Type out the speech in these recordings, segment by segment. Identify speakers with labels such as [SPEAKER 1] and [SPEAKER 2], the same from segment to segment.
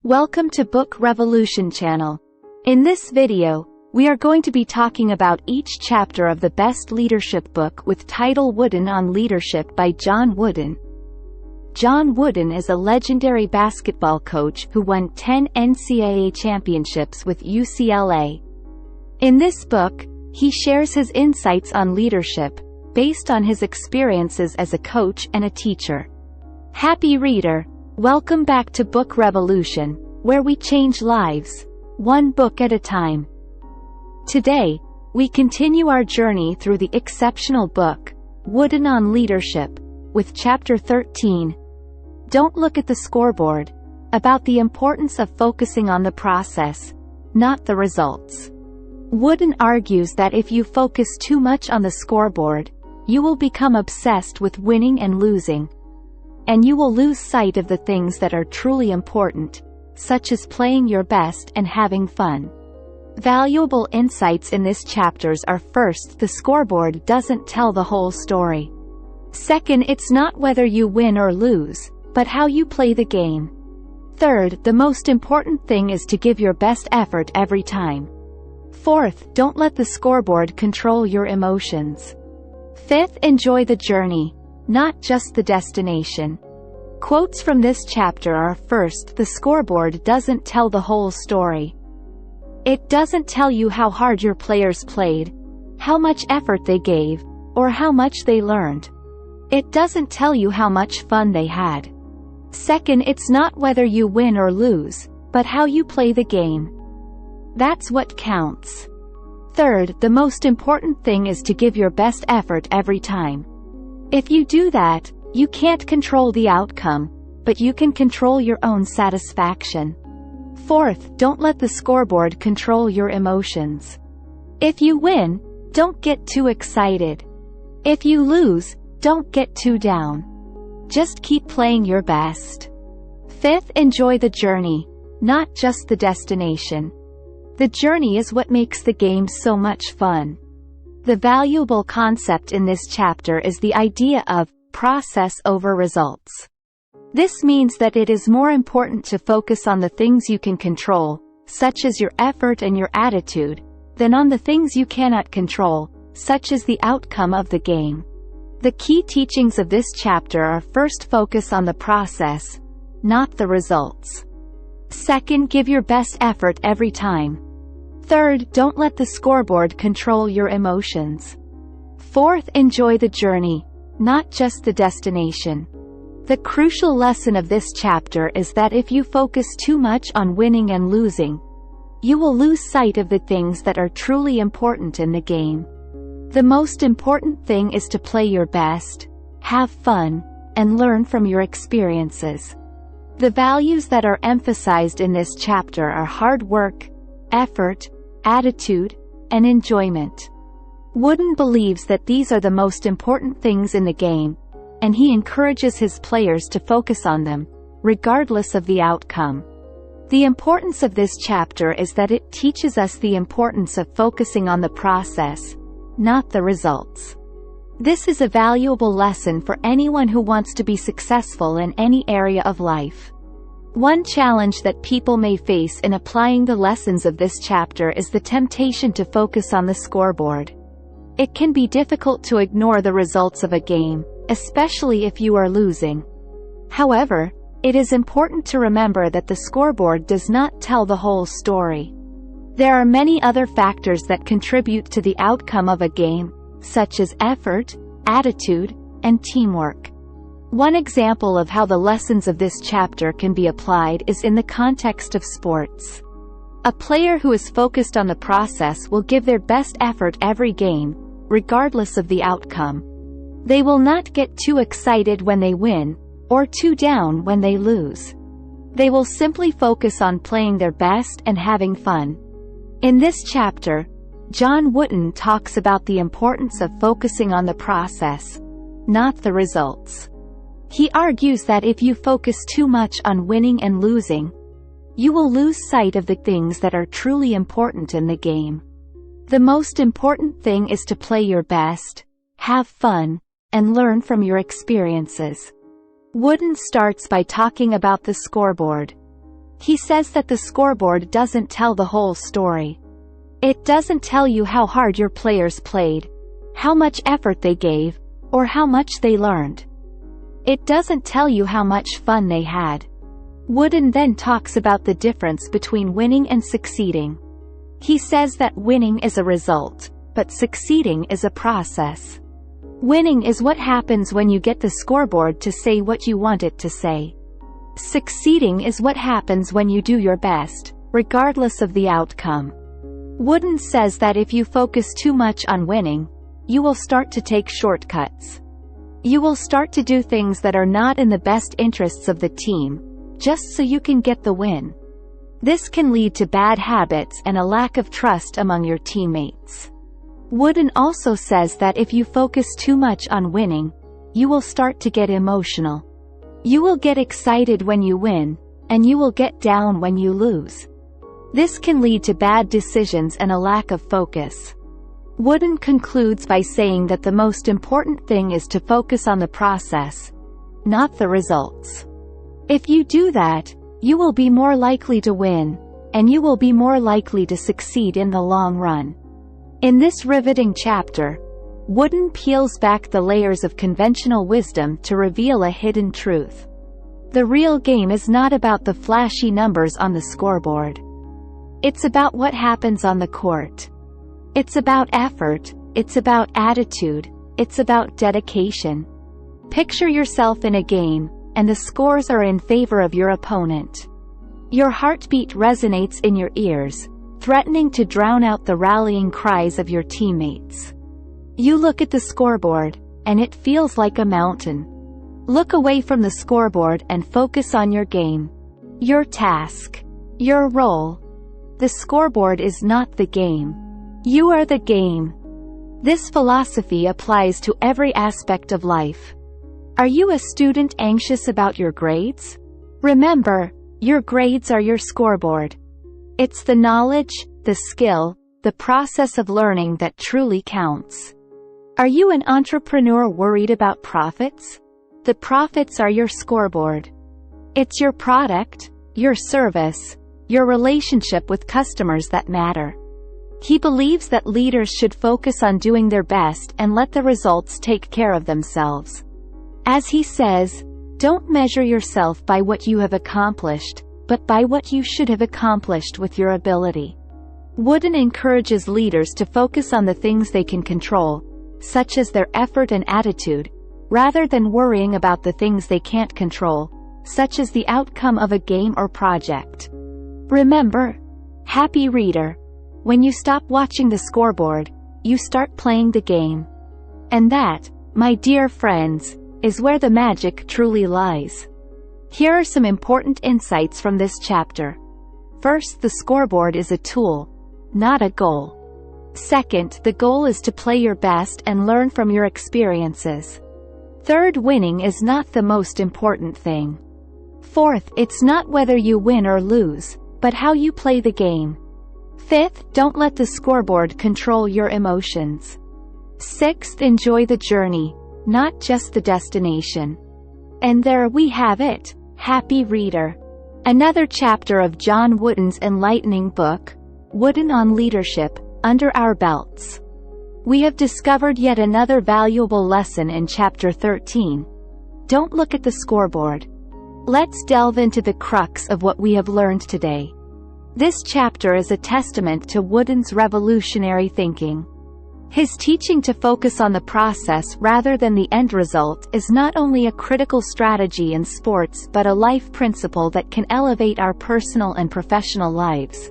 [SPEAKER 1] Welcome to Book Revolution channel. In this video, we are going to be talking about each chapter of the best leadership book with title Wooden on Leadership by John Wooden. John Wooden is a legendary basketball coach who won 10 NCAA championships with UCLA. In this book, he shares his insights on leadership, based on his experiences as a coach and a teacher. Happy reader! Welcome back to Book Revolution, where we change lives, one book at a time. Today, we continue our journey through the exceptional book, Wooden on Leadership, with Chapter 13, Don't Look at the Scoreboard, about the importance of focusing on the process, not the results. Wooden argues that if you focus too much on the scoreboard, you will become obsessed with winning and losing. And you will lose sight of the things that are truly important, such as playing your best and having fun. Valuable insights in this chapters are: first, the scoreboard doesn't tell the whole story. Second, it's not whether you win or lose, but how you play the game. Third, the most important thing is to give your best effort every time. Fourth, don't let the scoreboard control your emotions. Fifth, enjoy the journey, not just the destination. Quotes from this chapter are: first, the scoreboard doesn't tell the whole story. It doesn't tell you how hard your players played, how much effort they gave, or how much they learned. It doesn't tell you how much fun they had. Second, it's not whether you win or lose, but how you play the game. That's what counts. Third, the most important thing is to give your best effort every time. If you do that, you can't control the outcome, but you can control your own satisfaction. Fourth, don't let the scoreboard control your emotions. If you win, don't get too excited. If you lose, don't get too down. Just keep playing your best. Fifth, enjoy the journey, not just the destination. The journey is what makes the game so much fun. The valuable concept in this chapter is the idea of process over results. This means that it is more important to focus on the things you can control, such as your effort and your attitude, than on the things you cannot control, such as the outcome of the game. The key teachings of this chapter are: first, focus on the process, not the results. Second, give your best effort every time. Third, don't let the scoreboard control your emotions. Fourth, enjoy the journey, not just the destination. The crucial lesson of this chapter is that if you focus too much on winning and losing, you will lose sight of the things that are truly important in the game. The most important thing is to play your best, have fun, and learn from your experiences. The values that are emphasized in this chapter are hard work, effort, attitude, and enjoyment. Wooden believes that these are the most important things in the game, and he encourages his players to focus on them, regardless of the outcome. The importance of this chapter is that it teaches us the importance of focusing on the process, not the results. This is a valuable lesson for anyone who wants to be successful in any area of life. One challenge that people may face in applying the lessons of this chapter is the temptation to focus on the scoreboard. It can be difficult to ignore the results of a game, especially if you are losing. However, it is important to remember that the scoreboard does not tell the whole story. There are many other factors that contribute to the outcome of a game, such as effort, attitude, and teamwork. One example of how the lessons of this chapter can be applied is in the context of sports. A player who is focused on the process will give their best effort every game, regardless of the outcome. They will not get too excited when they win, or too down when they lose. They will simply focus on playing their best and having fun. In this chapter, John Wooden talks about the importance of focusing on the process, not the results. He argues that if you focus too much on winning and losing, you will lose sight of the things that are truly important in the game. The most important thing is to play your best, have fun, and learn from your experiences. Wooden starts by talking about the scoreboard. He says that the scoreboard doesn't tell the whole story. It doesn't tell you how hard your players played, how much effort they gave, or how much they learned. It doesn't tell you how much fun they had. Wooden then talks about the difference between winning and succeeding. He says that winning is a result, but succeeding is a process. Winning is what happens when you get the scoreboard to say what you want it to say. Succeeding is what happens when you do your best, regardless of the outcome. Wooden says that if you focus too much on winning, you will start to take shortcuts. You will start to do things that are not in the best interests of the team, just so you can get the win. This can lead to bad habits and a lack of trust among your teammates. Wooden also says that if you focus too much on winning, you will start to get emotional. You will get excited when you win, and you will get down when you lose. This can lead to bad decisions and a lack of focus. Wooden concludes by saying that the most important thing is to focus on the process, not the results. If you do that, you will be more likely to win, and you will be more likely to succeed in the long run. In this riveting chapter, Wooden peels back the layers of conventional wisdom to reveal a hidden truth. The real game is not about the flashy numbers on the scoreboard. It's about what happens on the court. It's about effort, it's about attitude, it's about dedication. Picture yourself in a game, and the scores are in favor of your opponent. Your heartbeat resonates in your ears, threatening to drown out the rallying cries of your teammates. You look at the scoreboard, and it feels like a mountain. Look away from the scoreboard and focus on your game. Your task. Your role. The scoreboard is not the game. You are the game. This philosophy applies to every aspect of life. Are you a student anxious about your grades? Remember, your grades are your scoreboard. It's the knowledge, the skill, the process of learning that truly counts. Are you an entrepreneur worried about profits? The profits are your scoreboard. It's your product, your service, your relationship with customers that matter. He believes that leaders should focus on doing their best and let the results take care of themselves. As he says, don't measure yourself by what you have accomplished, but by what you should have accomplished with your ability. Wooden encourages leaders to focus on the things they can control, such as their effort and attitude, rather than worrying about the things they can't control, such as the outcome of a game or project. Remember, happy reader, when you stop watching the scoreboard, you start playing the game. And that, my dear friends, is where the magic truly lies. Here are some important insights from this chapter. First, the scoreboard is a tool, not a goal. Second, the goal is to play your best and learn from your experiences. Third, winning is not the most important thing. Fourth, it's not whether you win or lose, but how you play the game. Fifth, don't let the scoreboard control your emotions. Sixth, enjoy the journey, not just the destination. And there we have it, happy reader. Another chapter of John Wooden's enlightening book, Wooden on Leadership, under our belts. We have discovered yet another valuable lesson in Chapter 13. Don't look at the scoreboard. Let's delve into the crux of what we have learned today. This chapter is a testament to Wooden's revolutionary thinking. His teaching to focus on the process rather than the end result is not only a critical strategy in sports but a life principle that can elevate our personal and professional lives.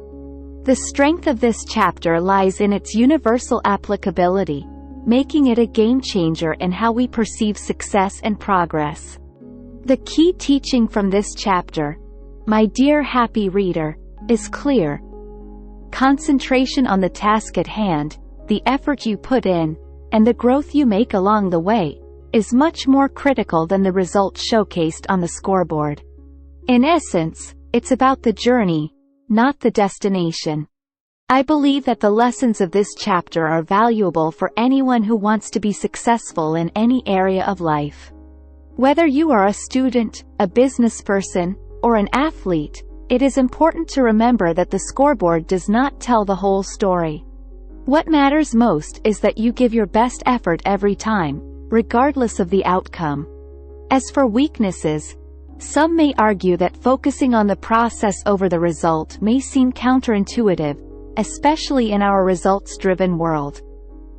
[SPEAKER 1] The strength of this chapter lies in its universal applicability, making it a game-changer in how we perceive success and progress. The key teaching from this chapter, my dear happy reader, is clear. Concentration on the task at hand, the effort you put in, and the growth you make along the way, is much more critical than the result showcased on the scoreboard. In essence, it's about the journey, not the destination. I believe that the lessons of this chapter are valuable for anyone who wants to be successful in any area of life. Whether you are a student, a business person, or an athlete, it is important to remember that the scoreboard does not tell the whole story. What matters most is that you give your best effort every time, regardless of the outcome. As for weaknesses, some may argue that focusing on the process over the result may seem counterintuitive, especially in our results-driven world.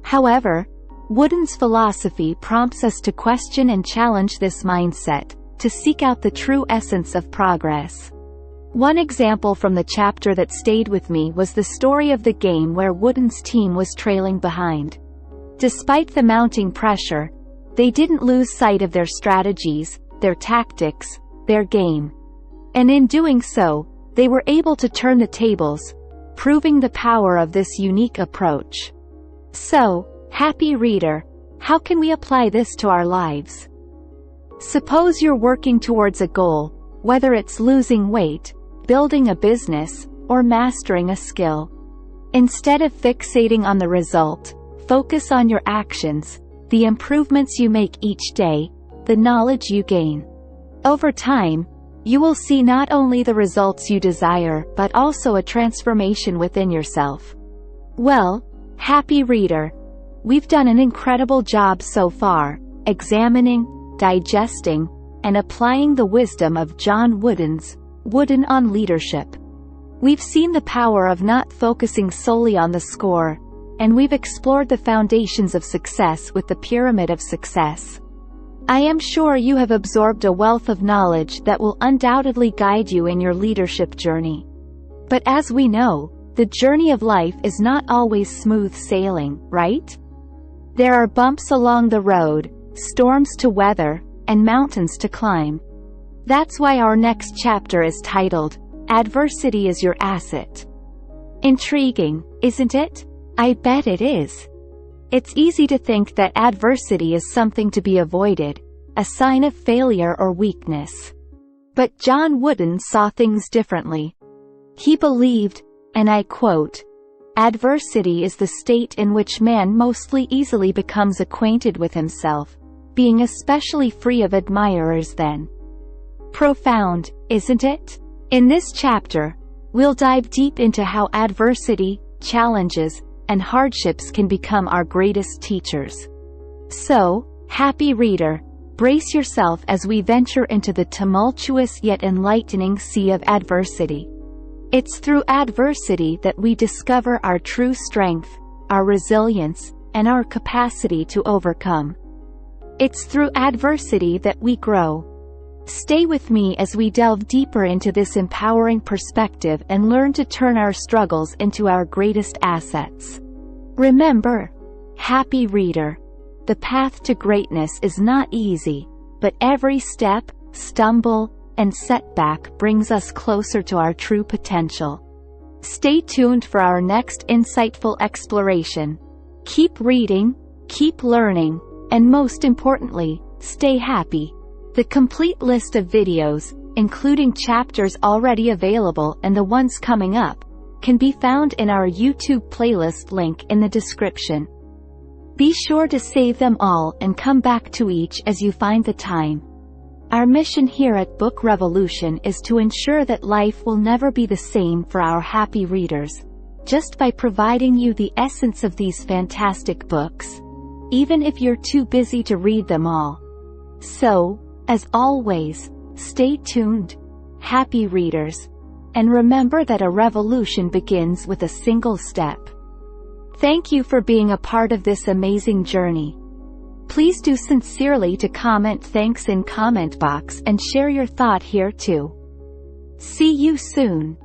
[SPEAKER 1] However, Wooden's philosophy prompts us to question and challenge this mindset, to seek out the true essence of progress. One example from the chapter that stayed with me was the story of the game where Wooden's team was trailing behind. Despite the mounting pressure, they didn't lose sight of their strategies, their tactics, their game. And in doing so, they were able to turn the tables, proving the power of this unique approach. So, happy reader, how can we apply this to our lives? Suppose you're working towards a goal, whether it's losing weight, building a business, or mastering a skill. Instead of fixating on the result, focus on your actions, the improvements you make each day, the knowledge you gain. Over time, you will see not only the results you desire but also a transformation within yourself. Well, happy reader, we've done an incredible job so far, examining, digesting, and applying the wisdom of John Wooden on leadership. We've seen the power of not focusing solely on the score, and we've explored the foundations of success with the pyramid of success. I am sure you have absorbed a wealth of knowledge that will undoubtedly guide you in your leadership journey. But as we know, the journey of life is not always smooth sailing, right? There are bumps along the road, storms to weather, and mountains to climb. That's why our next chapter is titled, Adversity is Your Asset. Intriguing, isn't it? I bet it is. It's easy to think that adversity is something to be avoided, a sign of failure or weakness. But John Wooden saw things differently. He believed, and I quote, "Adversity is the state in which man mostly easily becomes acquainted with himself, being especially free of admirers then." Profound, isn't it? In this chapter, we'll dive deep into how adversity, challenges, and hardships can become our greatest teachers. So, happy reader, brace yourself as we venture into the tumultuous yet enlightening sea of adversity. It's through adversity that we discover our true strength, our resilience, and our capacity to overcome. It's through adversity that we grow. Stay with me as we delve deeper into this empowering perspective and learn to turn our struggles into our greatest assets. Remember, happy reader, the path to greatness is not easy, but every step, stumble, and setback brings us closer to our true potential. Stay tuned for our next insightful exploration. Keep reading, keep learning, and most importantly, stay happy. The complete list of videos, including chapters already available and the ones coming up, can be found in our YouTube playlist link in the description. Be sure to save them all and come back to each as you find the time. Our mission here at Book Revolution is to ensure that life will never be the same for our happy readers, just by providing you the essence of these fantastic books, even if you're too busy to read them all. So, as always, stay tuned, happy readers, and remember that a revolution begins with a single step. Thank you for being a part of this amazing journey. Please do sincerely to comment thanks in comment box and share your thought here too. See you soon.